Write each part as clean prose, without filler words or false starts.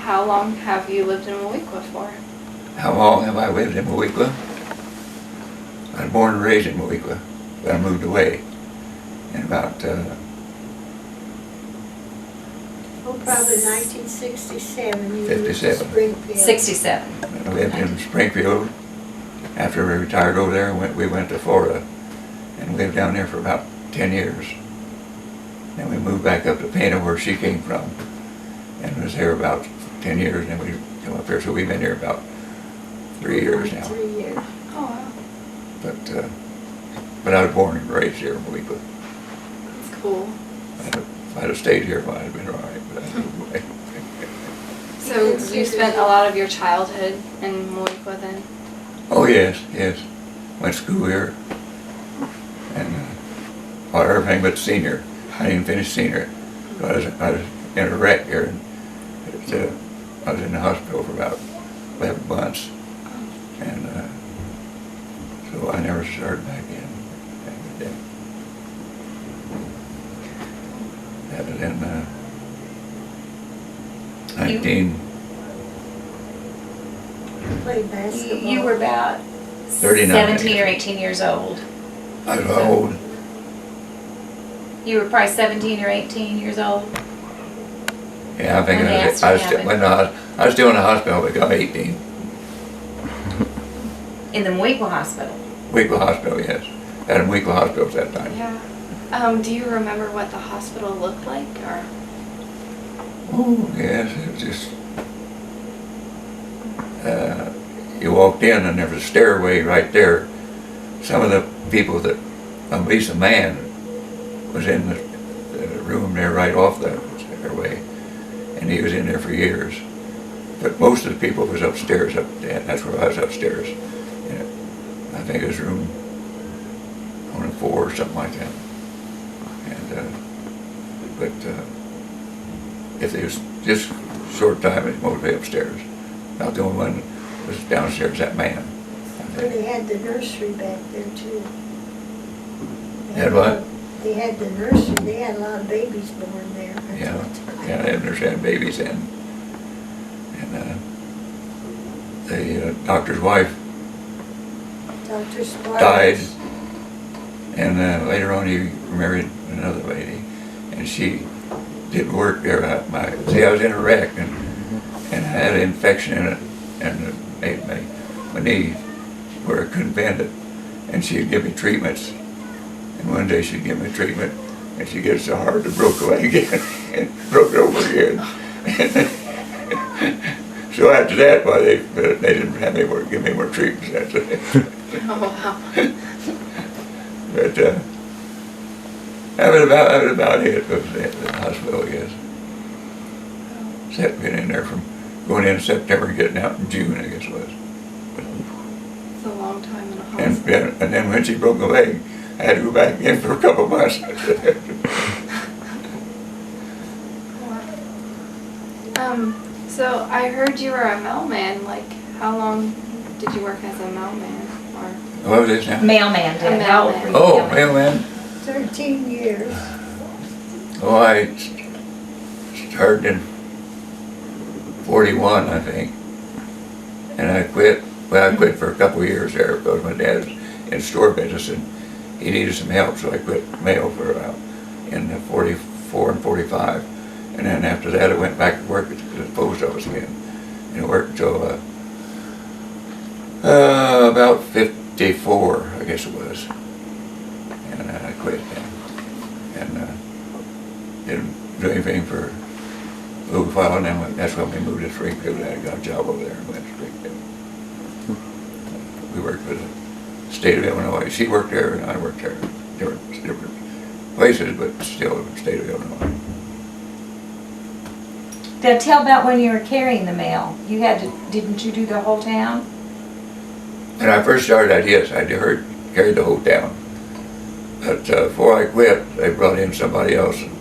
how long have you lived in Moweaqua for? How long have I lived in Moweaqua? I was born and raised in Moweaqua, but I moved away in about Probably 1967. You 57. moved to Springfield. 67. I lived in Springfield. After we retired over there, we went to Florida and lived down there for about 10 years. Then we moved back up to Pena, where she came from, and was there about 10 years, and then we come up here, so we've been here about 3 years now. 3 years. Oh, wow. But I was born and raised here in Moweaqua. That's cool. If I'd have stayed here, I'd have been all right, but I moved away. So you spent a lot of your childhood in Moweaqua then? Oh, yes, yes. Went to school here, and well, everything but senior. I didn't finish senior. I was in a wreck here, and I was in the hospital for about 11 months, and so I never started back in. That was in 1939. Played basketball. You were about 17 or 18 years old. I was old. You were probably 17 or 18 years old. Yeah, I think When the I was accident still in the hospital, but got 18. In the Moweaqua Hospital. Moweaqua Hospital, yes. At a Moweaqua Hospital at that time. Yeah. Do you remember what the hospital looked like, or? Oh, yes, it was just, you walked in and there was a stairway right there. Some of the people that, at least a man, was in the room there right off the stairway, and he was in there for years. But most of the people was upstairs, that's where I was upstairs. I think it was room 104 or something like that. And, but if it was just short time, it was upstairs. Not the only one was downstairs, that man. Well, they had the nursery back there too. Had what? They had the nursery. They had a lot of babies born there. Yeah, yeah, they had babies in. And the doctor's wife Dr. Sparks. died, and later on he married another lady, and she did work there. See, I was in a wreck, and I had an infection in it, and it made my knee where I couldn't bend it, and she'd give me treatments, and one day she'd give me treatment, and she gets so hard it broke away again, and broke it over again. So after that, well, they didn't have any more, give me more treatments after that. Oh, wow. But that was about it. It was the hospital, I guess. Except getting in there from going in September and getting out in June, I guess it was. It's a long time in a hospital. And then when she broke a leg, I had to go back in for a couple of months. So I heard you were a mailman. Like, how long did you work as a mailman? Or What was this now? Mailman did. A How old mailman. were you? Oh, mailman. 13 years. Oh, I started in 41, I think. And I quit. Well, I quit for a couple of years there because my dad was in store business and he needed some help, so I quit mail for about in 44 and 45. And then after that, I went back to work at the post office again. And I worked until about 54, I guess it was. And I quit then. And didn't do anything for a little while, and then that's when we moved to Springfield. I got a job over there and went to Springfield. We worked for the state of Illinois. She worked there and I worked there. Different places, but still in the state of Illinois. Now tell about when you were carrying the mail. You had to, didn't you do the whole town? When I first started out, yes, I carried the whole town. But before I quit, they brought in somebody else and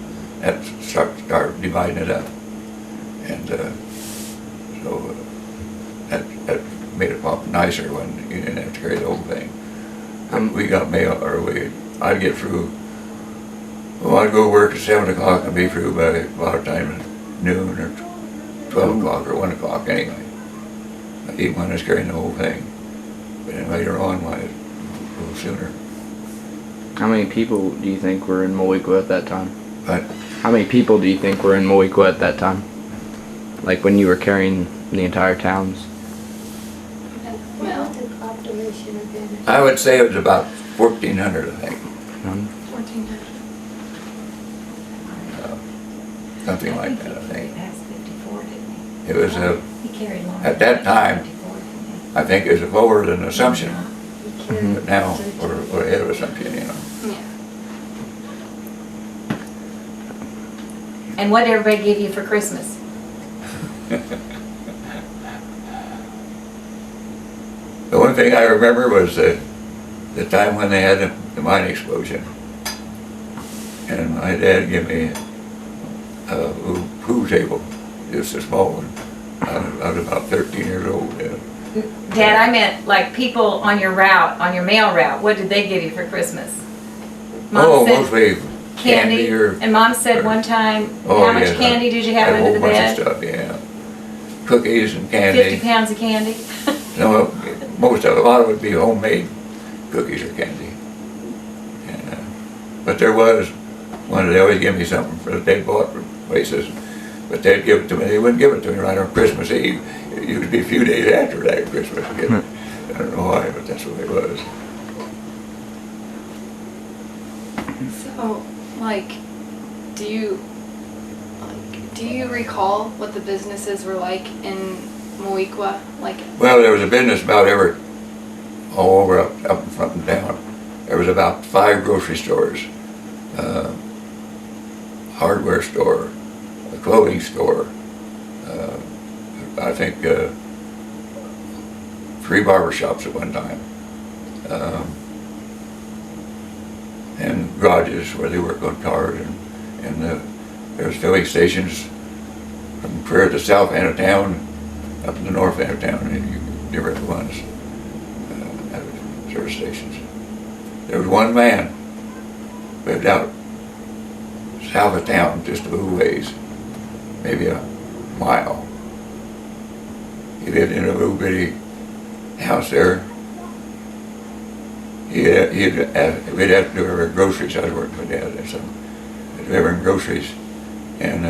that started dividing it up. And so that made it pop nicer when you didn't have to carry the whole thing. We got mail, or I'd get through, well, I'd go to work at 7 o'clock and be through by a lot of times noon or 12 o'clock or 1 o'clock anyway. Even when I was carrying the whole thing. But then later on, a little sooner. How many people do you think were in Moweaqua at that time? But How many people do you think were in Moweaqua at that time? Like when you were carrying the entire towns? What was the population of Denton? I would say it was about 1,400, I think. 1400. Something like that, I think. Passed 54, didn't he? It was He carried longer. at that time, 54, didn't he? I think it was lower than Assumption. He carried But now, 13. we're ahead of Assumption, you know. Yeah. And what did everybody give you for Christmas? The one thing I remember was the time when they had the mine explosion. And my dad gave me a pool table, just a small one. I was about 13 years old. Yeah. Dad, I meant like people on your route, on your mail route. What did they give you for Christmas? Mom said Mostly candy or... And Mom said one time, Oh, how much yeah, candy did you have had a under the whole bunch bed? of stuff, yeah. Cookies and candy. 50 pounds of candy? No, most of it, a lot of it would be homemade cookies or candy. And, but there was one, they always give me something for they bought from places, but they'd give it to me. They wouldn't give it to me right on Christmas Eve. It used to be a few days after that Christmas. I don't know why, but that's what it was. So, like, do you recall what the businesses were like in Moweaqua? Like, Well, there was a business about all over up in front and down. There was about 5 grocery stores, hardware store, a clothing store, I think 3 barber shops at one time, and garages where they worked on cars, and there was filling stations from clear to the south end of town, up in the north end of town, and different ones, service stations. There was one man lived out south of town, just a little ways, maybe a mile. He lived in a little bitty house there. We'd have to do our groceries. I was working with Dad and some delivering groceries, and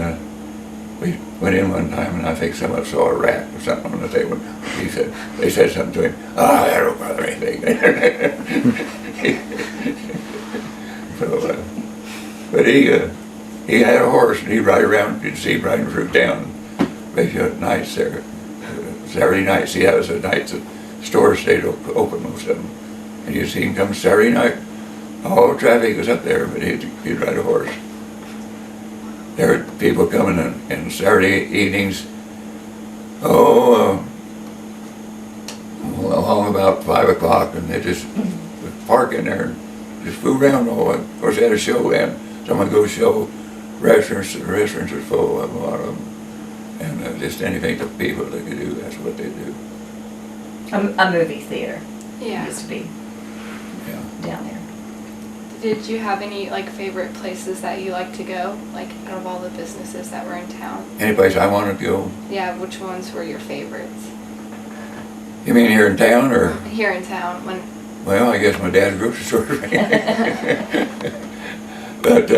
we went in one time, and I think someone saw a rat or something on the table. They said something to him. Oh, that don't bother anything. So, but he had a horse, and he'd ride around. You'd see him riding through town, maybe at nights there. Saturday night. See, that was the night the stores stayed open, most of them. And you'd see him come Saturday night. All the traffic was up there, but he'd ride a horse. There were people coming in Saturday evenings, along about 5 o'clock, and they just would park in there and just fool around. Of course, they had a show then. Someone go show restaurants. The restaurants are full of a lot of them. And just anything that people that could do, that's what they do. A movie theater yeah. used to be Yeah. down there. Did you have any like favorite places that you like to go? Like out of all the businesses that were in town? Any place I wanted to go. Yeah, which ones were your favorites? You mean here in town, or? Here in town, when Well, I guess my dad's grocery store. But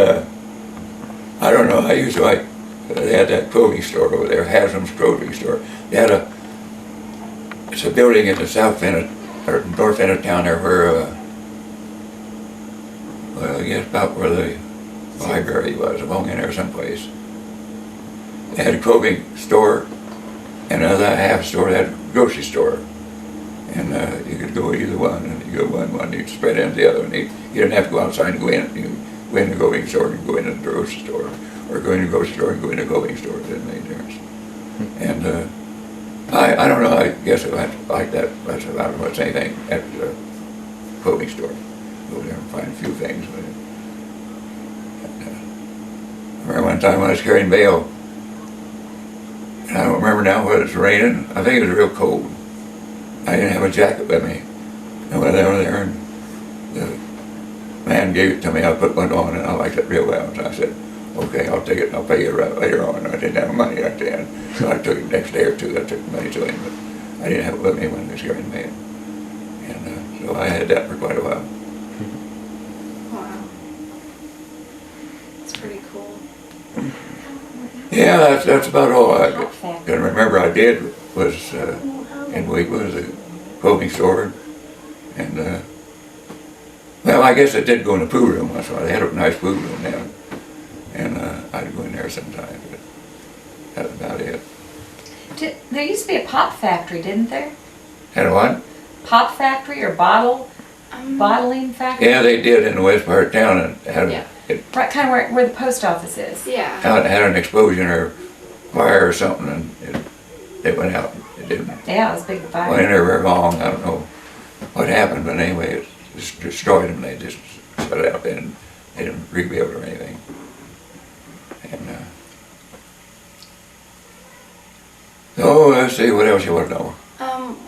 I don't know. I used to like. They had that clothing store over there, Haslam's clothing store. They had it's a building in the south end or north end of town there where, well, I guess about where the library was, along in there someplace. They had a clothing store, and another half store had a grocery store. And you could go either one, and you go one, you'd spread into the other, and you didn't have to go outside and go in. You go in the clothing store and go into the grocery store. Or go in the grocery store and go in the clothing store. It didn't make a difference. And I don't know, I guess I like that. That's about as much anything at the clothing store. Go there and find a few things. But, I remember one time when I was carrying bail, and I don't remember now whether it's raining. I think it was real cold. I didn't have a jacket with me. And when I went there, and the man gave it to me, I put one on, and I liked it real well. So I said, okay, I'll take it and I'll pay you right later on. I didn't have money right then, so I took it the next day or two. I took the money to him, but I didn't have it with me when he was carrying the mail. And so I had that for quite a while. Wow. It's pretty cool. Yeah, that's about all I can remember I did was in Moweaqua was a clothing store. And well, I guess I did go in the pool room once in a while. They had a nice pool room then. And I'd go in there sometimes, but that's about it. There used to be a pop factory, didn't there? Had a what? Pop factory or bottling factory? Yeah, they did in the west part of town, and had Yeah. Right, kind of where the post office is. Yeah. had an explosion or fire or something, and it went out. It didn't Yeah, it was a big went in fire. there very long. I don't know what happened, but anyway, it just destroyed them. They just shut it out then, and they didn't rebuild or anything. And oh, let's see, what else you want to know?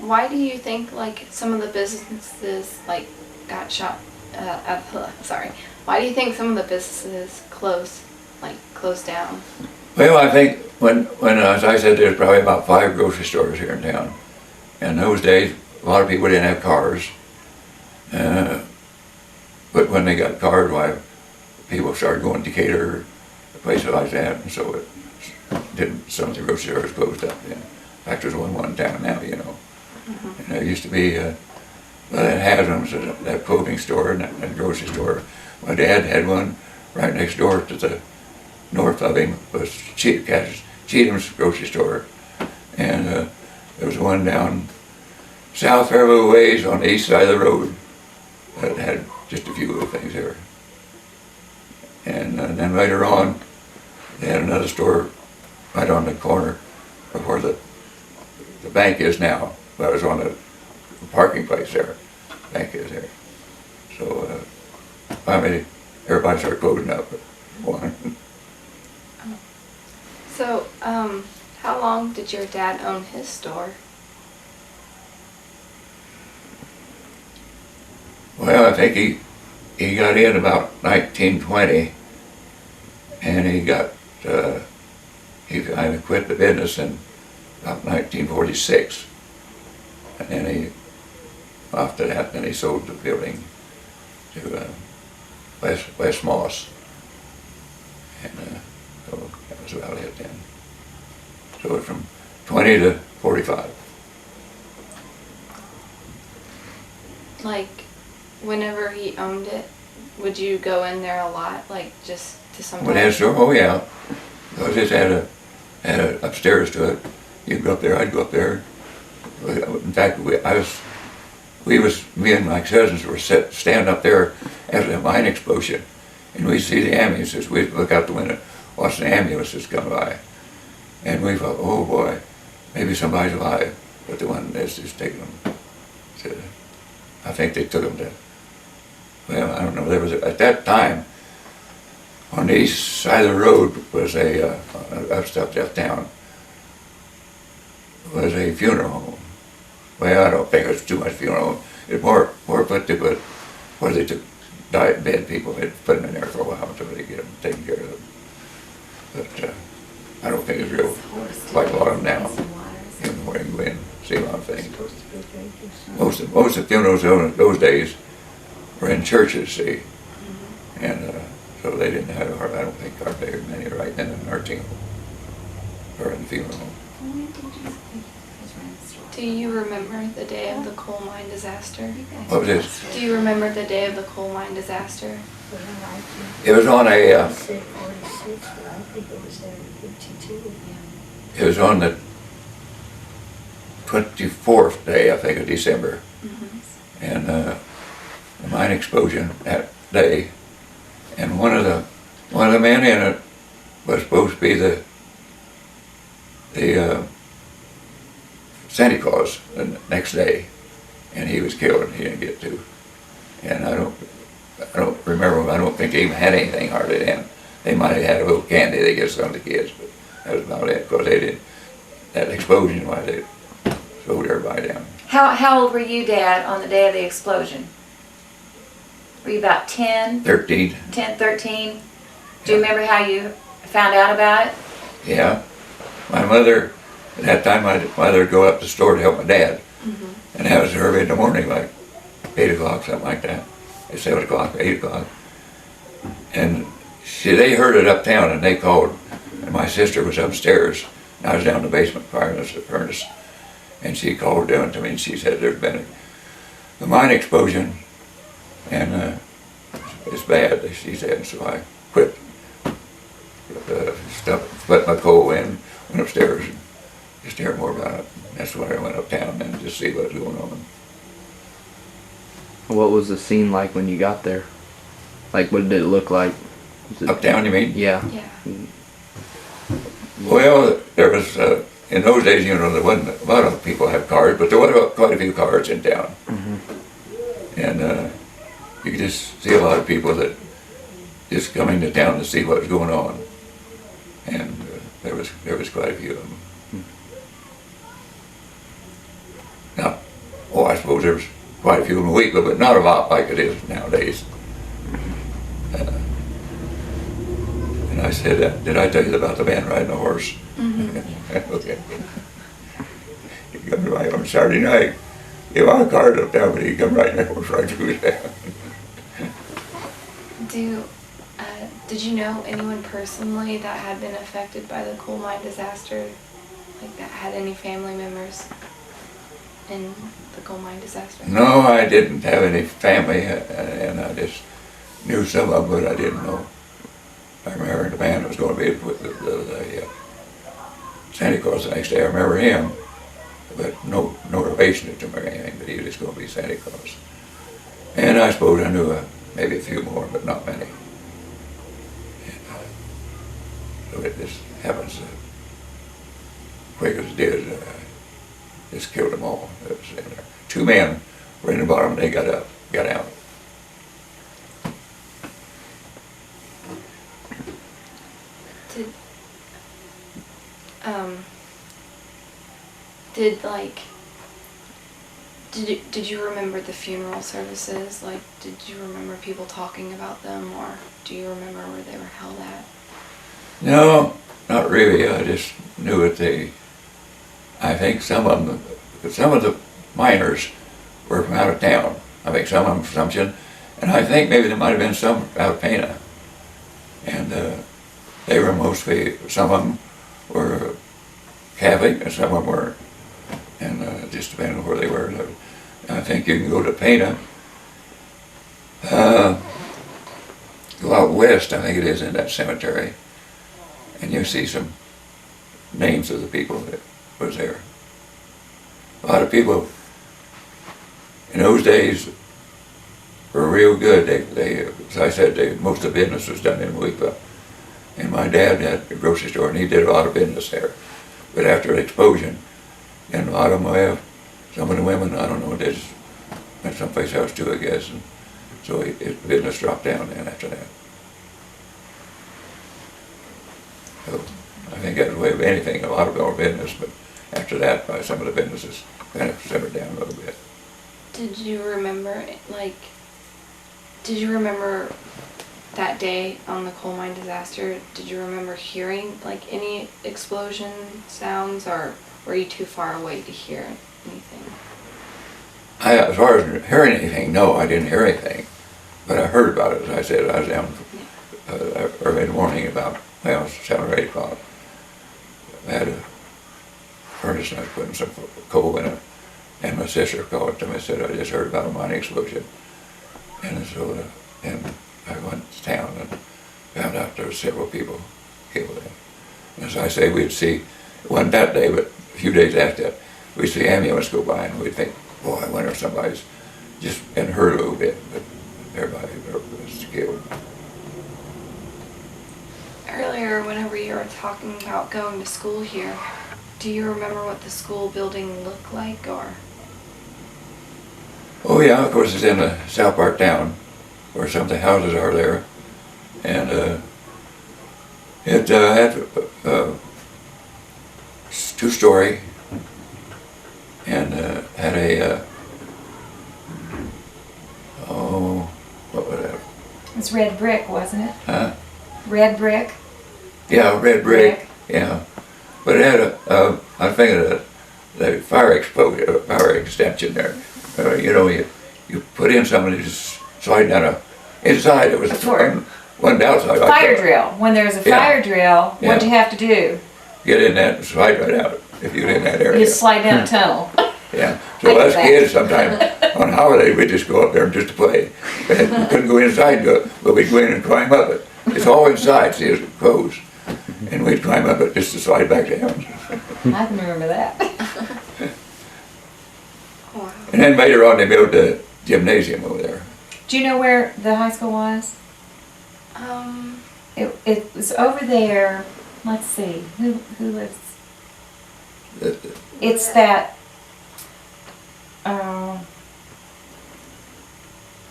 Why do you think like some of the businesses like got shot? Sorry. Why do you think some of the businesses closed down? Well, I think when as I said, there's probably about 5 grocery stores here in town. In those days, a lot of people didn't have cars. But when they got cars, why, people started going to Decatur, places like that, and so it didn't. Some of the grocery stores closed up. In fact, there's one in town now, you know. And there used to be, well, it Haslam's, that clothing store and that grocery store. My dad had one right next door to the north of him was Cheatham's grocery store, and there was one down south there a little ways on the east side of the road that had just a few little things there. And then later on, they had another store right on the corner of where the bank is now. That was on the parking place there. The bank is there. So finally, everybody started closing up. One. So, how long did your dad own his store? Well, I think he got in about 1920, and he kind of quit the business in about 1946, and then after that, then he sold the building to West Moss, and so that was about it then. So it's from 20 to 45. Like, whenever he owned it, would you go in there a lot, like just to some? Well, that's true. Oh yeah, I just had a upstairs to it. You'd go up there, I'd go up there. In fact, me and my cousins were standing up there after the mine explosion, and we'd see the ambulances. We'd look out the window, watch the ambulances come by, and we thought, oh boy, maybe somebody's alive. But the one that's just taking them to, I think they took them to, well, I don't know, there was, at that time, on the east side of the road was uptown, was a funeral home. Well, I don't think it was too much funeral home. It was more put to put where they took dead people. They'd put them in there for a while until they get them taken care of. But I don't think it's real, like a lot of them now. You know, where you go in, see a lot of things. Most of the funerals in those days were in churches, see, and so they didn't have, I don't think, very many right then in nursing home or in the funeral home. Do you remember the day of the coal mine disaster? What was this? Do you remember the day of the coal mine disaster? It was on a. Said 46, but I think it was there in 52. It was on the 24th day, I think, of December, and the mine explosion that day, and one of the men in it was supposed to be the Santa Claus the next day, and he was killed and he didn't get to. And I don't remember. I don't think they even had anything hardly then. They might have had a little candy they gave some of the kids, but that was about it. Because they did that explosion, why they slowed everybody down. How old were you, Dad, on the day of the explosion? Were you about 10? 13. 10, 13? Do you remember how you found out about it? Yeah. My mother, at that time, my mother would go up to the store to help my dad. And that was early in the morning, like 8 o'clock, something like that. 7 o'clock, 8 o'clock. And they heard it uptown and they called. And my sister was upstairs. And I was down in the basement firing the furnace. And she called down to me and she said there'd been a mine explosion. And it's bad, she said. So I quit. Split my coal in, went upstairs and just to hear more about it. That's why I went uptown and just see what was going on. What was the scene like when you got there? Like, what did it look like? Was it, Uptown, you mean? yeah. Yeah. Well, there was, in those days, you know, there wasn't a lot of people had cars, but there were quite a few cars in town. And you could just see a lot of people that just coming to town to see what was going on. And there was quite a few of them. Now, I suppose there was quite a few in Moweaqua, but not a lot like it is nowadays. And I said, did I tell you about the man riding a horse? Okay. He come to my on Saturday night. He had a car up down, but he come riding a horse right through town. Did you know anyone personally that had been affected by the coal mine disaster? Like that had any family members in the coal mine disaster? No, I didn't have any family, and I just knew some of them, but I didn't know. I remember the man that was going to be with the Santa Claus the next day. I remember him, but no relation to him or anything, but he was just going to be Santa Claus. And I suppose I knew maybe a few more, but not many. So it just happens quick as it did, just killed them all. It was in there. 2 men were in the bottom, they got out. Did you remember the funeral services? Like, did you remember people talking about them, or do you remember where they were held at? No, not really. I just knew that I think some of the miners were from out of town. I think some of them from Assumption, and I think maybe there might have been some out of Pana. And they were mostly, some of them were Catholic and some of them weren't. And just depending on where they were. I think you can go to Pana, go out west, I think it is, in that cemetery, and you see some names of the people that was there. A lot of people in those days were real good. They as I said, most of the business was done in Moweaqua. And my dad had a grocery store and he did a lot of business there. But after the explosion, and a lot of them, some of the women, I don't know, they just went someplace else too, I guess. And so his business dropped down then after that. So I think that was the way of anything, a lot of our business, but after that, some of the businesses kind of simmered down a little bit. Did you remember that day on the coal mine disaster? Did you remember hearing like any explosion sounds, or were you too far away to hear anything? As far as hearing anything, no, I didn't hear anything. But I heard about it, as I said. I was down early in the morning about, 7 or 8 o'clock. I had a furnace and I was putting some coal in it. And my sister called to me and said, I just heard about a mining explosion. And so and I went to town and found out there were several people killed there. And as I say, we'd see, it wasn't that day, but a few days after that, we'd see ambulance go by and we'd think, boy, I wonder if somebody's just been hurt a little bit, but everybody was killed. Earlier, whenever you were talking about going to school here, do you remember what the school building looked like, or? Oh yeah, of course it's in the south part town, where some of the houses are there. And it had 2-story, and had a, what was that? It's red brick, wasn't it? Huh? Red brick? Yeah, red brick, yeah. But it had I think the fire extension there. You know, you put in somebody just slide down inside. It was one outside. Fire drill. When there was a fire drill, what'd you have to do? Get in that and slide right out if you're in that area. You slide down a tunnel. Yeah. So us kids sometimes on holiday we'd just go up there just to play. We couldn't go inside to it, but we'd go in and climb up it. It's all inside, see, it's closed. And we'd climb up it just to slide back down. I can remember that. Wow. And then later on they built the gymnasium over there. Do you know where the high school was? It was over there. Let's see. Who lives? It's that.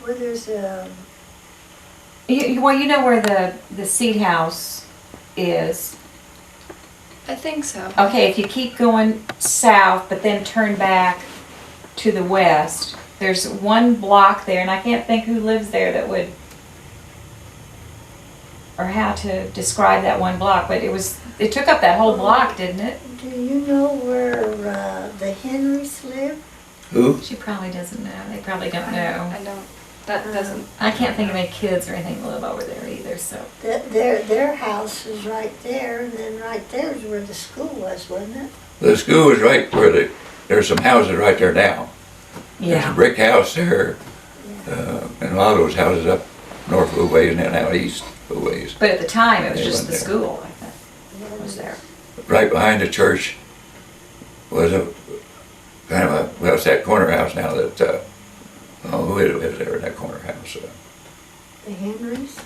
Where there's a, Well, you know where the seed house is. I think so. Okay, if you keep going south, but then turn back to the west, there's one block there, and I can't think who lives there that would, or how to describe that one block, but it took up that whole block, didn't it? do you know where the Henrys live? Who? She probably doesn't know. They probably don't know. I don't. That doesn't. I can't think of any kids or anything that live over there either, so. Their house is right there, and then right there is where the school was, wasn't it? The school was right where there's some houses right there now. There's a brick house there, and a lot of those houses up north a little ways and then out east a little ways. But at the time, it was They just went the there. school, I think, was there. Right behind the church was a kind of a, well, it's that corner house now that, who lives there in that corner house? The Henrys?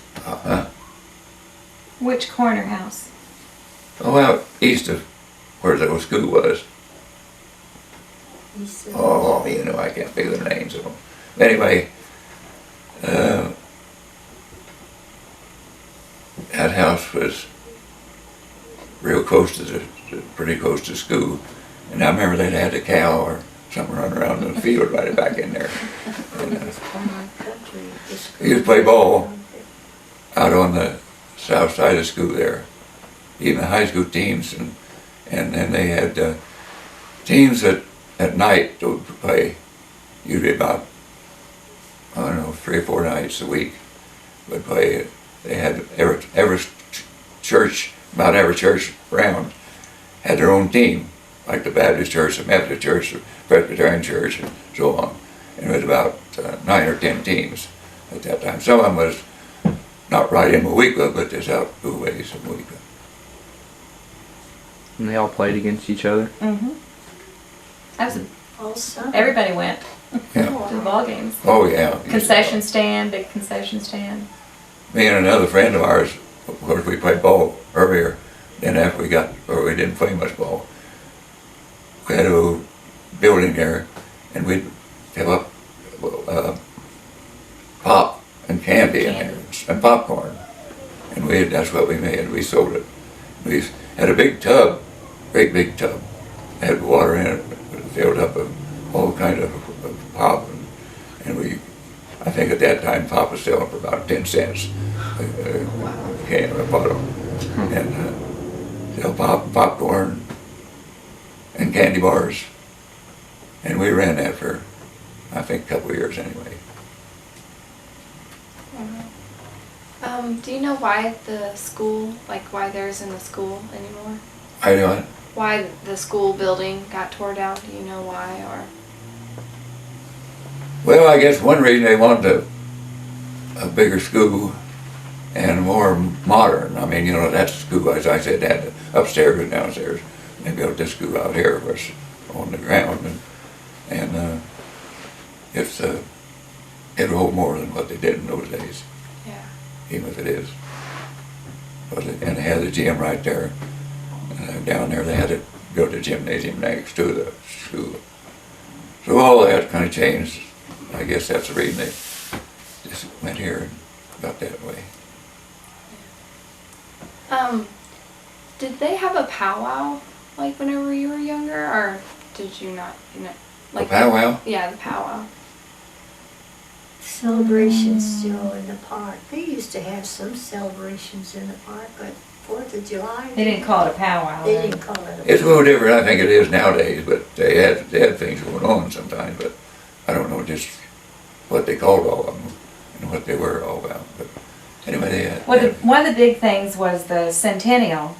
Which corner house? Oh, out east of where the old school was. He said, Oh, you know, I can't think of the names of them. Anyway, that house was real close to pretty close to school. And I remember they'd had a cow or something running around in the field right back in there. And, country, the school. he used to play ball out on the south side of school there. Even the high school teams, and then they had teams that at night they would play usually about, I don't know, 3 or 4 nights a week would play. They had every church, about every church around had their own team, like the Baptist church, the Methodist church, the Presbyterian church, and so on. And it was about 9 or 10 teams at that time. Some of them was not right in Moweaqua, but just out a ways in Moweaqua. And they all played against each other. Mm-hmm. That was, All summer. everybody went Yeah. to the ball games. Oh, yeah. Concession stand, big concession stand. Me and another friend of ours, of course, we played ball earlier. Then after we didn't play much ball, we had a building there, and we'd fill up pop and candy in there, and popcorn. And that's what we made. We sold it. We had a big tub, great big tub. It had water in it, filled up with all kinds of pop. And I think at that time pop was selling for about 10 cents a can or a bottle. And sell popcorn and candy bars. And we ran that for, I think, a couple of years anyway. Do you know why the school, like why there isn't a school anymore? I know it. Why the school building got tore down? Do you know why, or? Well, I guess one reason they wanted a bigger school and more modern. I mean, you know, that school, as I said, had upstairs and downstairs. They built this school out here, was on the ground, and it'll hold more than what they did in those days. Yeah. Even if it is. And they had the gym right there. Down there they had to build a gymnasium next to the school. So all that kind of changed. I guess that's the reason they just went here and got that way. Did they have a powwow like whenever you were younger, or did you not? You know, like A powwow? Yeah, the powwow. celebrations still in the park. They used to have some celebrations in the park, but 4th of July. They didn't call it a powwow. They then. didn't call it a. It's a little different, I think it is nowadays, but they had things going on sometimes, but I don't know just what they called all of them and what they were all about. But anyway, they had. Well, one of the big things was the centennial.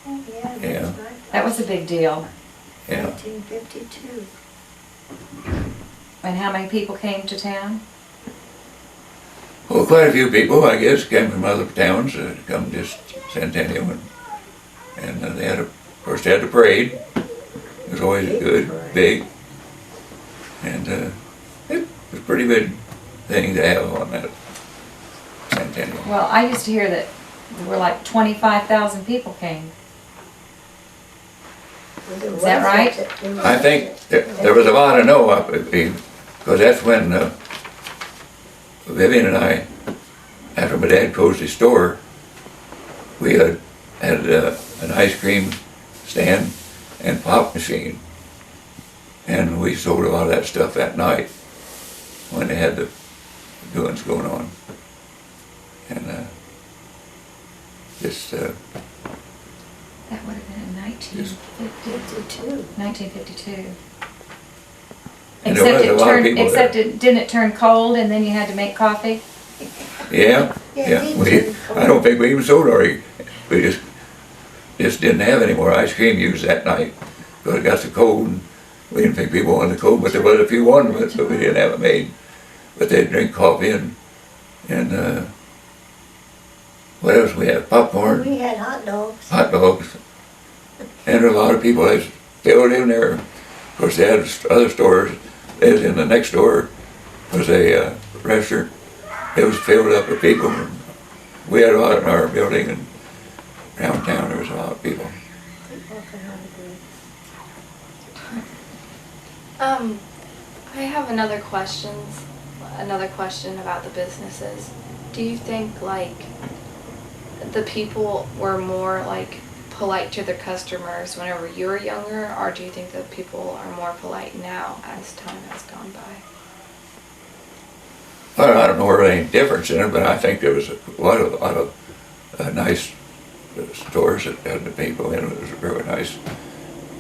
Oh, yeah, Yeah. that's right. That was a big deal. Yeah. 1952. And how many people came to town? Well, quite a few people, I guess, came from other towns to come just Centennial, and they had, of course, they had the parade. It was always good, big, and it was a pretty big thing to have on that Centennial. Well, I used to hear that there were like 25,000 people came. Well, there Is that was right? I think there was a lot of no up, because that's when Vivian and I, after my dad closed his store, we had an ice cream stand and pop machine, and we sold a lot of that stuff that night when they had the doings going on, and just That would have been in 1952. And there was a lot of people there. Except it didn't turn cold and then you had to make coffee. yeah. Yeah, I don't think we even sold our. We just didn't have any more ice cream used that night because it got so cold. And we didn't think people wanted the cold, but there was a few wanted it, so we didn't have it made. But they'd drink coffee and what else we had? Popcorn, We had hot dogs. hot dogs, and a lot of people that filled in there. Of course, they had other stores. They was in the next door was a restaurant. It was filled up with people. We had a lot in our building, and around town there was a lot of people. I have another question about the businesses. Do you think like the people were more like polite to their customers whenever you were younger, or do you think that people are more polite now as time has gone by? Well, I don't know really any difference in it, but I think there was a lot of nice stores that had the people in it. It was a really nice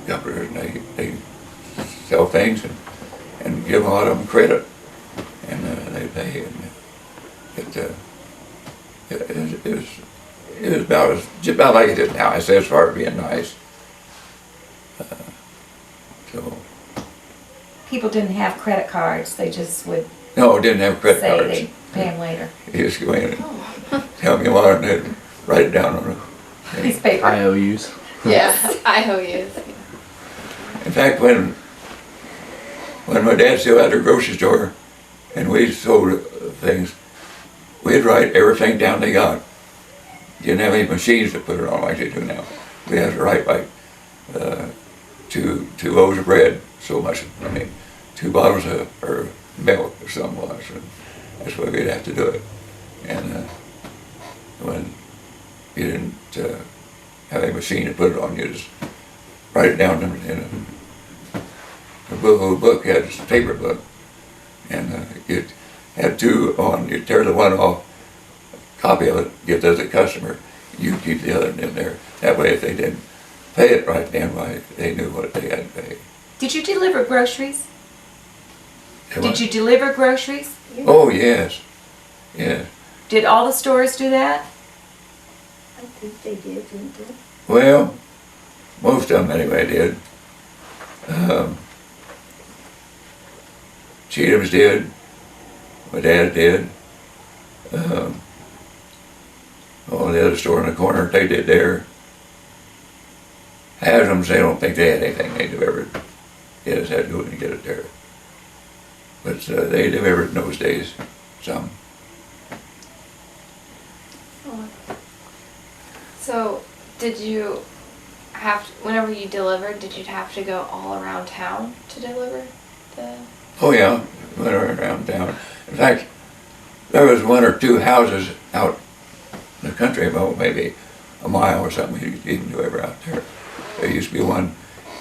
company, and they sell things and give a lot of them credit, and they pay, and it was just about like it is now. I say as far as being nice. So People didn't have credit cards, they just would no, didn't have credit say cards. they'd pay them later. You just go in and tell me what, and they'd write it down on a Piece of paper. IOUs. Yeah, IOUs. In fact, when my dad still had a grocery store and we sold things, we'd write everything down they got. Didn't have any machines to put it on like they do now. We had to write like 2 loaves of bread, so much, 2 bottles of or milk or something was, and that's why we'd have to do it. And when you didn't have a machine to put it on, you just write it down in a book. You had a paper book, and you'd have 2 on. You'd tear the one off, copy of it, give to the customer. You keep the other in there. That way, if they didn't pay it right then, why they knew what they had to pay. Did you deliver groceries? They Did you deliver groceries? Oh yes, yes. Did all the stores do that? I think they did, didn't they? Well, most of them anyway did. Cheatham's did. My dad did. Oh, the other store in the corner, they did there. Haslam's, they don't think they had anything they delivered. They just had to go and get it there. But they delivered in those days, some. So, did you have, whenever you delivered, did you have to go all around town to deliver the? Oh yeah, went around town. In fact, there was 1 or 2 houses out in the country, about maybe a mile or something, you can deliver out there. There used to be one,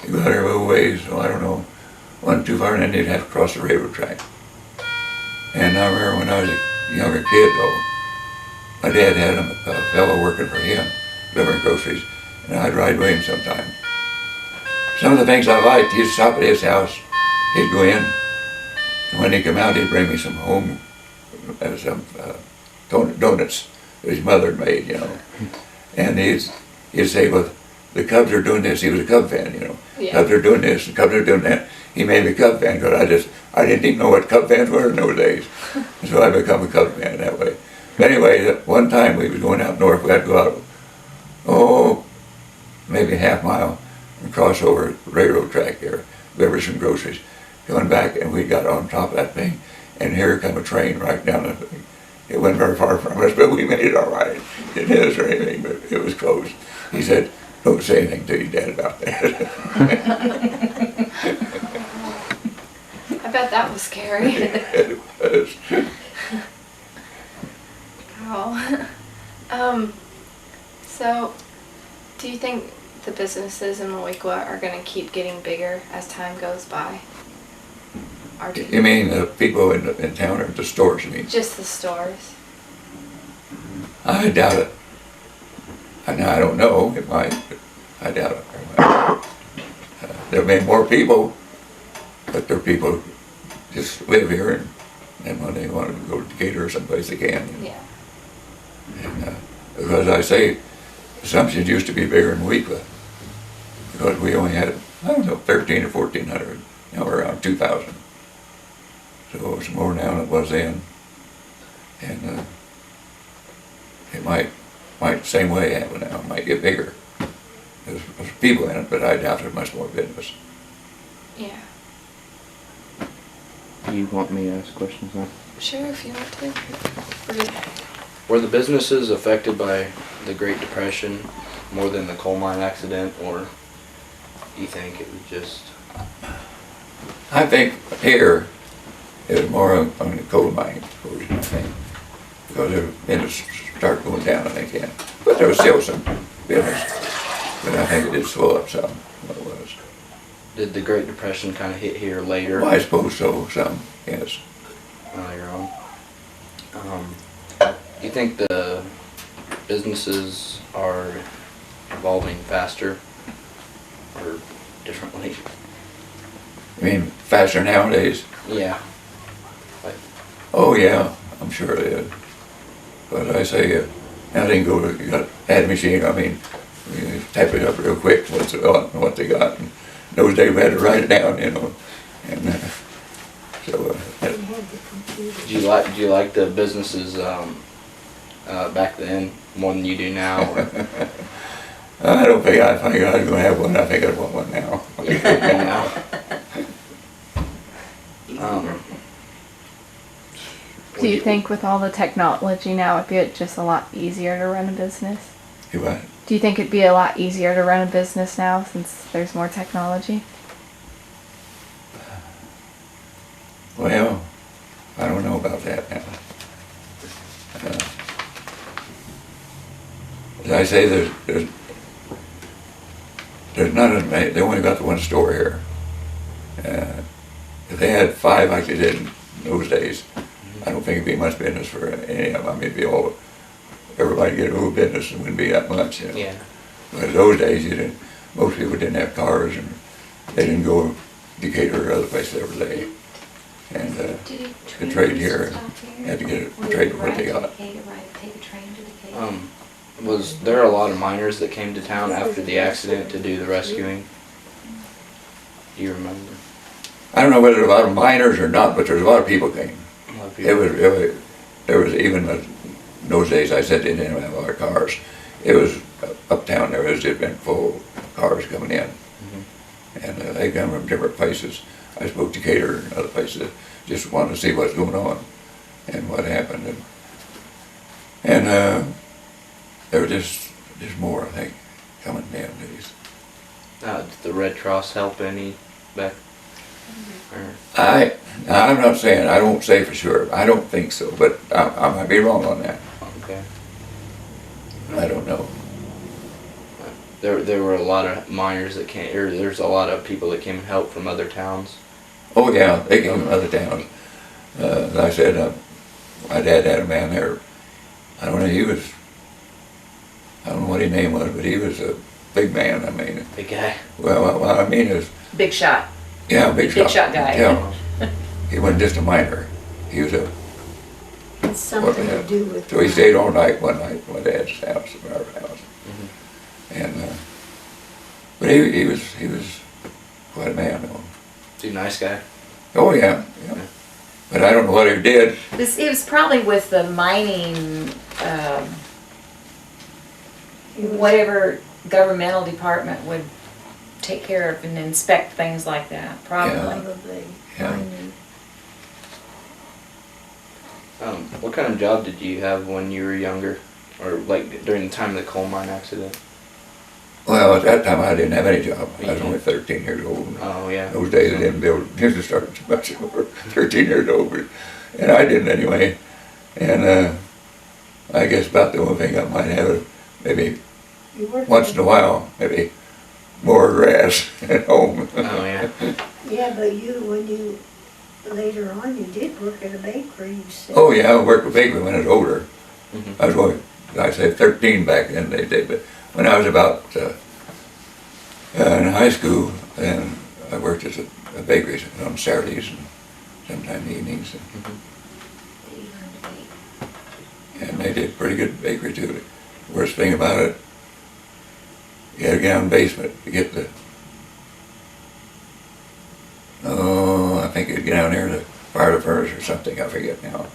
you go there a little ways, so I don't know, 1 too far, and then you'd have to cross the railroad track. And I remember when I was a younger kid, though, my dad had a fellow working for him, delivering groceries, and I'd ride with him sometimes. Some of the things I liked, he'd stop at his house, he'd go in, and when he'd come out, he'd bring me some home, some donuts that his mother had made, you know. And he'd say, well, the Cubs are doing this. He was a Cub fan, you know. Yeah. Cubs are doing this, the Cubs are doing that. He made me a Cub fan because I didn't even know what Cub fans were in those days. So I become a Cub fan that way. But anyway, one time we was going out north, we had to go out, maybe a half mile and cross over the railroad track there, deliver some groceries. Going back, and we got on top of that thing, and here come a train right down the thing. It wasn't very far from us, but we made it all right. It didn't hit us or anything, but it was close. He said, don't say anything to your dad about that. I bet that was scary. It was. Wow. So, do you think the businesses in Moweaqua are going to keep getting bigger as time goes by? Or do You mean the people in town or the stores, you mean? just the stores? I doubt it. I don't know, it might, but I doubt it. There'll be more people, but there are people who just live here, and when they want to go to Decatur or someplace they can. Yeah. And, because I say, Assumption used to be bigger than Moweaqua, because we only had, 13 or 1,400, now we're around 2,000. So it's more now than it was then. And it might same way happen now, it might get bigger. There's people in it, but I doubt there's much more business. Yeah. You want me to ask questions now? Sure, if you want to. We're good. Were the businesses affected by the Great Depression more than the coal mine accident, or do you think it was just... I think here, it was more on the coal mine explosion, I think. Because the business started going down, I think, yeah. But there was still some business. But I think it did slow up some, what it was. Did the Great Depression kind of hit here later? Well, I suppose so, some, yes. Later on. Do you think the businesses are evolving faster or differently? I mean, faster nowadays? Yeah. Like, Oh, yeah, I'm sure it is. But I say, now they can go to, you got ad machine, I mean, you type it up real quick, what's it on, and what they got. And those days we had to write it down, you know. And so, do you like the businesses back then more than you do now? Or? I don't think I was going to have one. I think I'd want one now. Do you think with all the technology now, it'd be just a lot easier to run a business? You what? Do you think it'd be a lot easier to run a business now since there's more technology? Well, I don't know about that now. As I say, there's not as many. They only got the one store here. If they had 5 like they did in those days, I don't think it'd be much business for any of them. I mean, it'd be all, everybody get a little business and wouldn't be that much. You know? Yeah. But in those days, most people didn't have cars, and they didn't go to Decatur or other places every day. And the trade here, had to get a trade for what they got. Was there a lot of miners that came to town after the accident to do the rescuing? Do you remember? I don't know whether there were a lot of miners or not, but there's a lot of people came. A lot of It people. was, there was even, in those days, I said they didn't have a lot of cars. It was uptown there, it was just been full of cars coming in. And they come from different places. I spoke to Decatur and other places, just wanted to see what's going on and what happened. And there were just more, I think, coming nowadays. Did the Red Cross help any back? Or? I'm not saying, I won't say for sure. I don't think so, but I might be wrong on that. Okay. I don't know. There were a lot of miners that came, or there's a lot of people that came and helped from other towns. Oh yeah, they came from other towns. As I said, my dad had a man there. I don't know, I don't know what his name was, but he was a big man. I mean, Big guy. well, what I mean is, Big shot. yeah, big shot. Big shot guy. Yeah, he wasn't just a miner. He was a. It's something to do with. So he stayed all night one night at my dad's house, at our house, and but he was quite a man though. Is he a nice guy? Oh yeah, yeah. But I don't know what he did. It was probably with the mining, whatever governmental department would take care of and inspect things like that, probably. Probably. Yeah. What kind of job did you have when you were younger, or like during the time of the coal mine accident? Well, at that time I didn't have any job. I was only 13 years old. Oh yeah. Those days they didn't build business started too much. They were 13 years old, and I didn't anyway. And I guess about the only thing I might have maybe You worked once in a while, maybe more grass at home. Oh yeah. Yeah, but when you, later on, you did work at a bakery, you said. Oh yeah, I worked with bakery when I was older. Mhm. I was only, like I say, 13 back then they did, but when I was about in high school, then I worked at a bakery on Saturdays and sometimes evenings. And they did pretty good bakery too. The worst thing about it, you had to get down in the basement to get the, I think you'd get down there to fire the furnace or something, I forget now.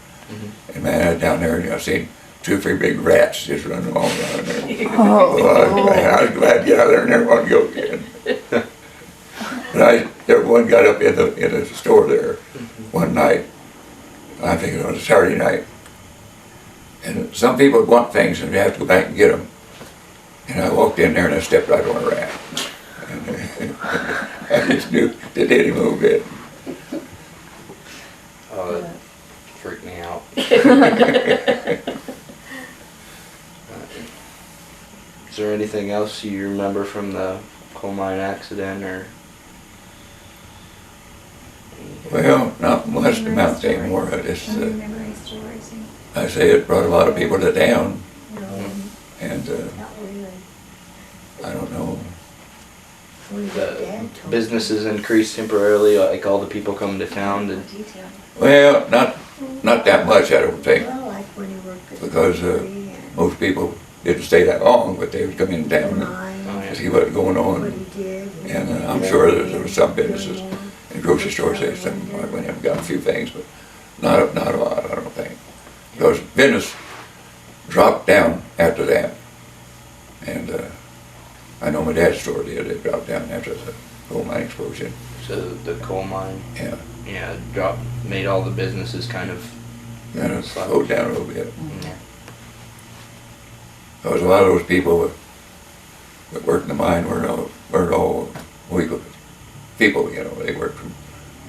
And man, I was down there and I seen 2 or 3 big rats just running along down there. Well, I was glad to get out of there and never want to go again. But one got up in the store there one night, I think it was a Saturday night, and some people would want things and you have to go back and get them. And I walked in there and I stepped right on a rat. And I just knew it did him a little bit. Oh, that freaked me out. Is there anything else you remember from the coal mine accident, or? Well, not much amount anymore. I just, Memory stories. I say it brought a lot of people to town, No, and not really. I don't know. The Only what Dad told me. businesses increased temporarily, like all the people coming to town. Did, Well, not that much, I don't think, Well, like when he worked at the because bakery and most people didn't stay that long, but they would come in the town mine, Oh, and see what's going what on. he did. And I'm sure that there were some businesses and grocery stores, they some, I went in and got a few things, but not a lot, I don't think. Because business dropped down after that. And I know my dad's store did, it dropped down after the coal mine explosion. so the coal mine, Yeah, dropped, made all the businesses kind of. kind of slowed down a little bit. Yeah. Because a lot of those people that worked in the mine weren't all Moweaqua people, you know, they worked from,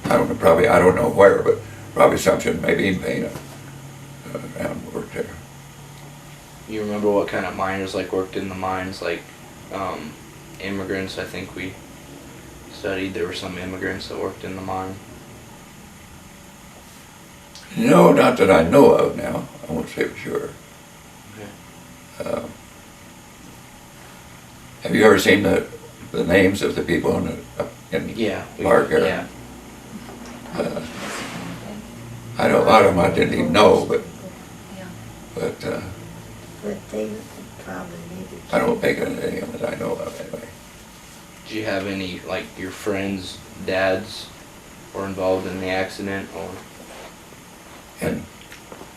I don't know where, but probably Assumption, maybe even Pana, around worked there. You remember what kind of miners like worked in the mines, like immigrants? I think we studied there were some immigrants that worked in the mine. No, not that I know of now, I won't say for sure. Okay. Have you ever seen the names of the people in the Yeah. park area? Yeah. I know a lot of them I didn't even know, but But they probably needed. I don't think of any of them that I know of anyway. Did you have any, like, your friends' dads were involved in the accident, or And,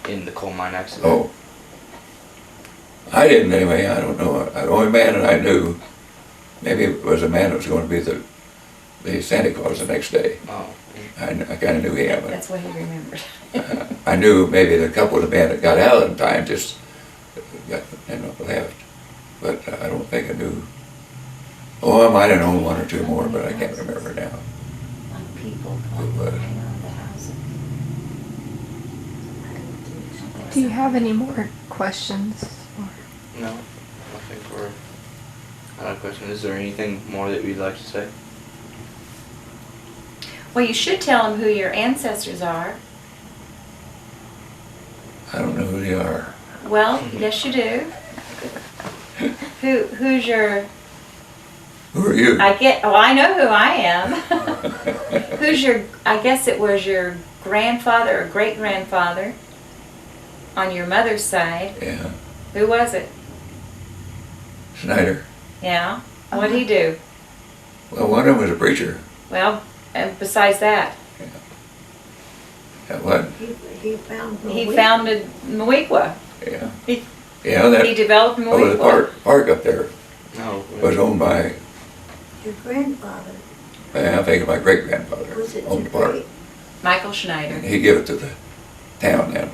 in the coal mine accident? oh, I didn't anyway, I don't know. The only man that I knew, maybe it was a man that was going to be the Santa Claus the next day. Oh. I kind of knew him. That's what he remembered. I knew maybe the couple of the men that got out in time just got, left. But I don't think I knew. Oh, I might have known 1 or 2 more, but I can't remember now. People It was. Do you have any more questions? No, I think we're out of question. Is there anything more that you'd like to say? Well, you should tell them who your ancestors are. I don't know who they are. Well, yes you do. Who's your, Who are you? I know who I am. Who's your, I guess it was your grandfather or great-grandfather on your mother's side. Yeah, Who was it? Snyder. Yeah? What'd he do? Well, one of them was a preacher. Well, and besides that, That what? He found he Moweaqua. founded Moweaqua. Yeah. He- Yeah, that, He developed oh, the Moweaqua. park up there No. was owned by, Your grandfather, I think my great-grandfather was it owned your the park. great? Michael Schneider. And he gave it to the town then.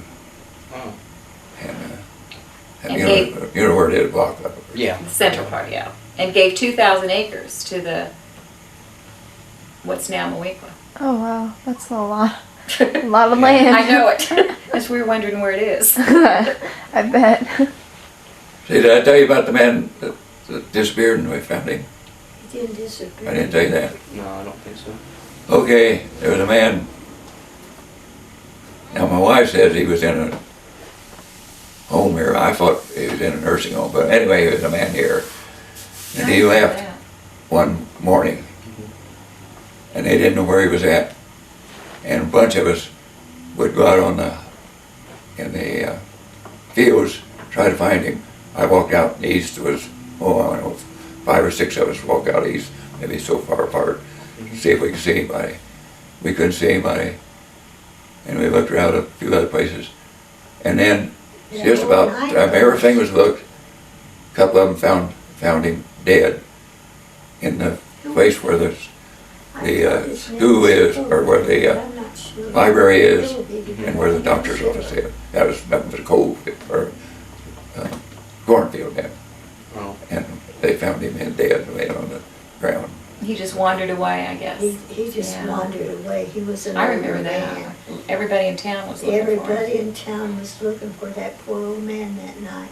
Oh. And And you know where it is, block up. Yeah. The central part, yeah. And gave 2,000 acres to the, what's now Moweaqua. Oh wow, that's a lot. A lot of land. I know it. As we were wondering where it is. I bet. See, did I tell you about the man that disappeared and we found him? He didn't disappear. I didn't tell you that. No, I don't think so. Okay, there was a man. Now my wife says he was in a home here. I thought he was in a nursing home, but anyway, he was a man here. And he left one morning. And they didn't know where he was at. And a bunch of us would go out in the fields, try to find him. I walked out east. There was, I don't know, 5 or 6 of us walked out east, maybe so far apart, to see if we could see anybody. We couldn't see anybody. And we looked around a few other places. And then, Yeah, just about overnight. the time everything was looked, a couple of them found him dead in the place where the school is, or where the I'm not sure. library is, Mhm. and where the doctor's office is. That was a coal or cornfield then. Oh. And they found him dead laid on the ground. He just wandered away, I guess. He just Yeah. wandered away. He was an I older remember that. man. Everybody in town was looking for him. Everybody in town was looking for that poor old man that night.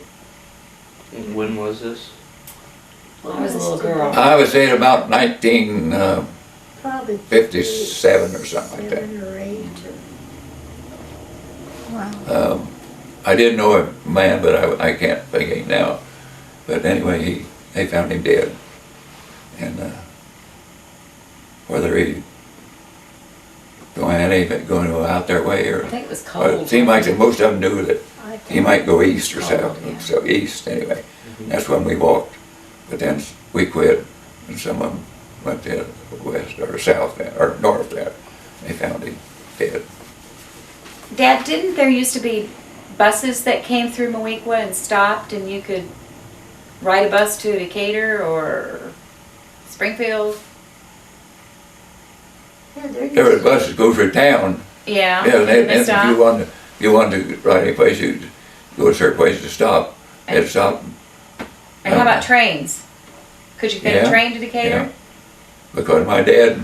When was this? I was a little girl. I would say about 1957 Probably 57 or something like that. 7 or 8. Wow. I did know a man, but I can't think of him now. But anyway, they found him dead. And whether he going out that way or I think it was but cold. it seemed like that most of them knew that I he might go east or south. Yeah. So east anyway. That's when we walked. But then we quit, and some of them went to west or south or north there. They found him dead. Dad, didn't there used to be buses that came through Moweaqua and stopped and you could ride a bus to Decatur or Springfield? Yeah, There were buses go through town. Yeah. Yeah, and Did they if stop? you wanted to ride any place, you'd go to certain places to stop. Had to stop. And how about trains? Could you take Yeah, a train to Decatur? yeah. Because my dad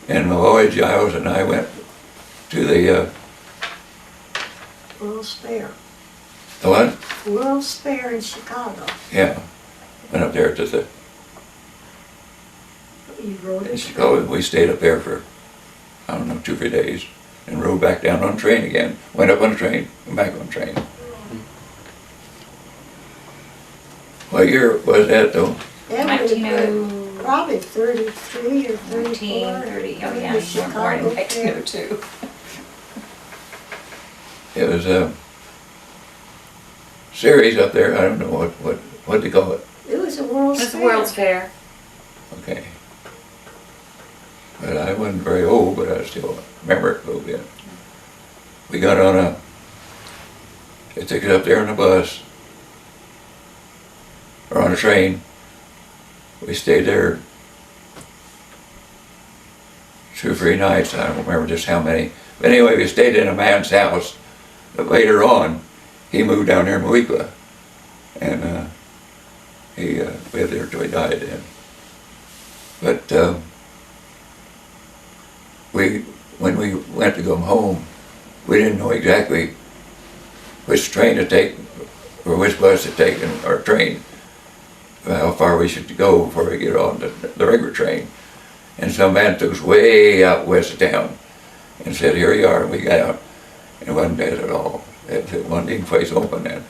and my boy Giles and I went to the World's Fair. what? World's Fair in Chicago. Yeah, went up there to the You rode in it. Chicago. We stayed up there for I don't know 2 or 3 days, and rode back down on a train again. Went up on a train, went back on a train. What year was that though? That would have 1900 been probably 33 or 34. 1930, oh in yeah, the you weren't born Chicago in Fair. 1902. It was a series up there. I don't know what they call it. It was a World's It's the Fair. World's Fair. Okay. But I wasn't very old, but I still remember it a little bit. We got on they took us up there on a bus, or on a train. We stayed there 2 or 3 nights. I don't remember just how many. But anyway, we stayed in a man's house. But later on, he moved down there in Moweaqua. And he lived there till he died then. But when we went to go home, we didn't know exactly which train to take, or which bus to take, or train, how far we should go before we get on the regular train. And some man took us way out west of town and said, here you are, and we got out, and it wasn't bad at all. That one eating place opened, and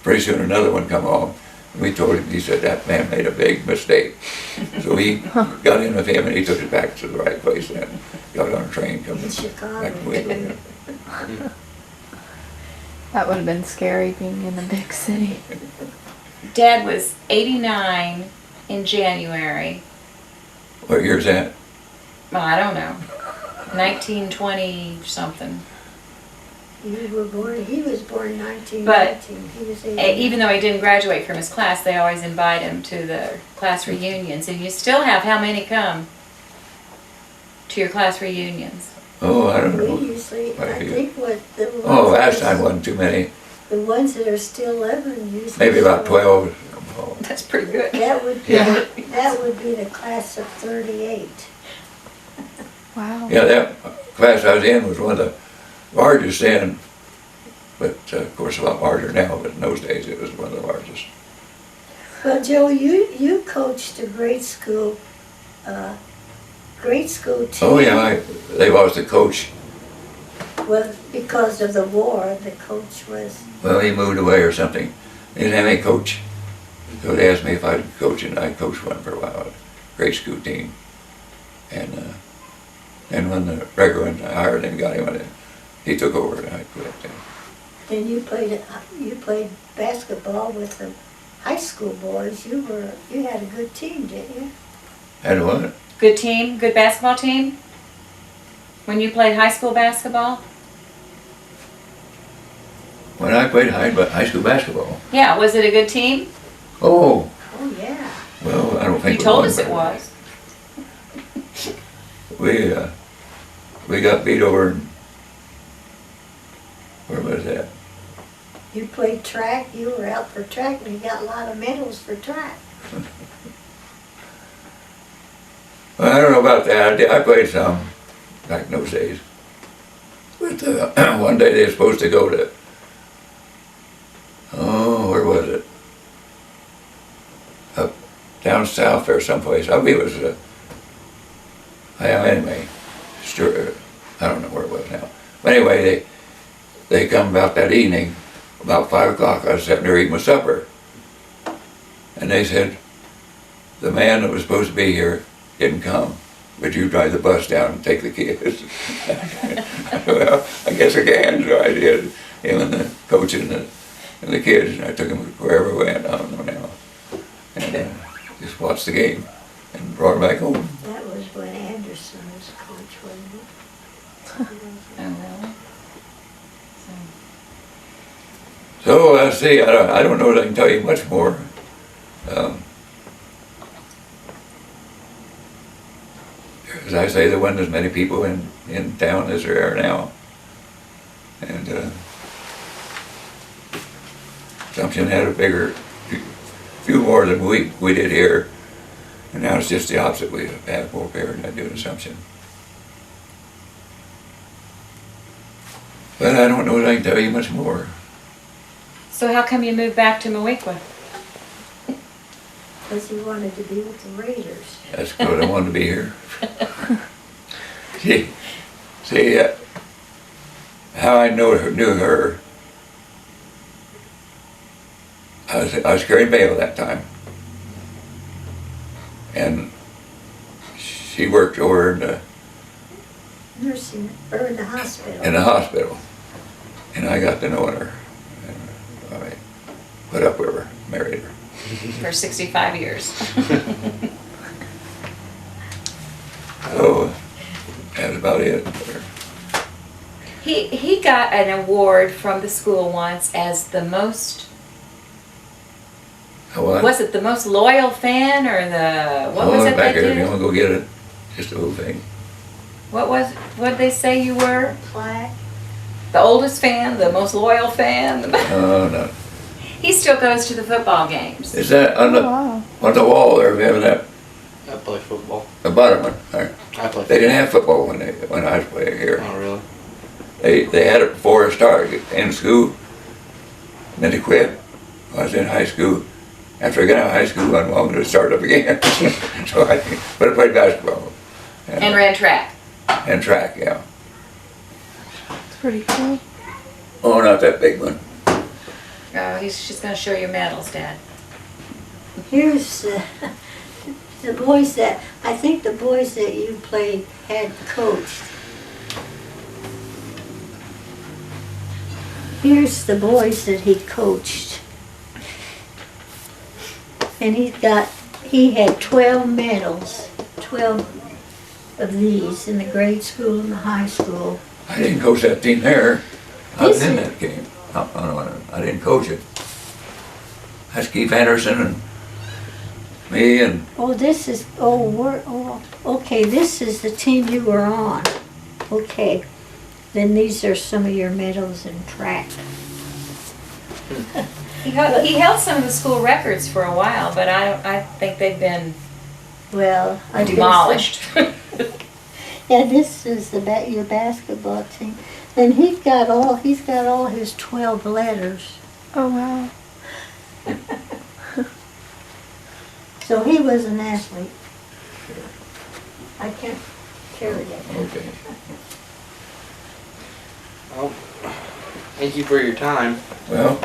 pretty soon another one come along. And we told him, he said, that man made a big mistake. So we got in with him and he took us back to the right place and got on a train coming In Chicago. back to Moweaqua. That would have been scary being in a big city. Dad was 89 in January. What year's that? Well, I don't know. 1920 something. You were born, he was born 1919. He was 80. Even though he didn't graduate from his class, they always invite him to the class reunions. And you still have how many come to your class reunions? Oh, I don't know. We usually, I Might be. think what the ones. Oh, that last are- time wasn't too many. The ones that are still living usually. Maybe about 12. Oh, That's pretty good. That would be, Yeah. that would be the class of 38. Wow. yeah, that class I was in was one of the largest then, but of course a lot larger now, but in those days it was one of the largest. Well, Joe, you coached a grade school team. Oh yeah, they lost the coach. Well, because of the war, the coach was, Well, he moved away or something. They didn't have any coach. So they asked me if I'd coach, and I coached one for a while, a grade school team. And when the regular one, I hired him, got him, and he took over, and I quit. then you played basketball with the high school boys. You had a good team, didn't you? And what? Good team? Good basketball team? When you played high school basketball? When I played high school basketball. Yeah, was it a good team? Oh, Oh, yeah. well, I don't think You we told won, us it but was. We got beat over in, where was that? You played track. You were out for track, and you got a lot of medals for track. Well, I don't know about that. I played some back in those days. But one day they were supposed to go to, oh, where was it? Up down south or someplace. I believe it was, anyway, I don't know where it was now. But anyway, they come about that evening, about 5 o'clock. I was sitting there eating my supper. And they said, the man that was supposed to be here didn't come, but you drive the bus down and take the kids. Well, I guess I can, so I did. Him and the coach and the kids, and I took them wherever we went, I don't know now. And just watched the game and brought them back home. That was when Anderson was coach, wasn't it? Oh, really? So let's see, I don't know that I can tell you much more. As I say, there wasn't as many people in town as there are now. And Assumption had a few more than we did here. And now it's just the opposite. We have more here than I do in Assumption. But I don't know that I can tell you much more. So how come you moved back to Moweaqua? Because he wanted to be with the Raiders. That's good. I wanted to be here. See, how I knew her. I was carrying mail that time, and she worked over in the Nursing, or in the hospital. hospital, and I got to know her. And I put up with her, married her. For 65 years. So that's about it. He got an award from the school once as the most, What? was it the most loyal fan or the, what was it back they there, if you did? want to go get it, just the whole thing. What did they say you were? Plaque. The oldest fan, the most loyal fan? Oh, no. He still goes to the football games. Is that Oh, wow. on the wall there? We have that I play football. the bottom one. There. I play They didn't have football when I was playing here. Oh, really? They had it before I started in school. And then they quit. I was in high school. After I got out of high school, I wanted to start up again. But I played basketball. And ran track. And track, yeah. It's pretty cool. Oh, not that big one. Oh, she's gonna show your medals, Dad. Here's the boys that, I think the boys that you played had coached. Here's the boys that he coached. And he had 12 medals, 12 of these in the grade school and the high school. I didn't coach that team there. I was This in is- that game. I didn't coach it. That's Keith Anderson and me and, Oh, this is, okay, this is the team you were on. Okay, then these are some of your medals in track. He held some of the school records for a while, but I think they've been Well, I guess- demolished. Yeah, this is your basketball team. And he's got all his 12 letters. Oh, wow. So he was an athlete. I can't carry that. okay. Well, thank you for your time. Well,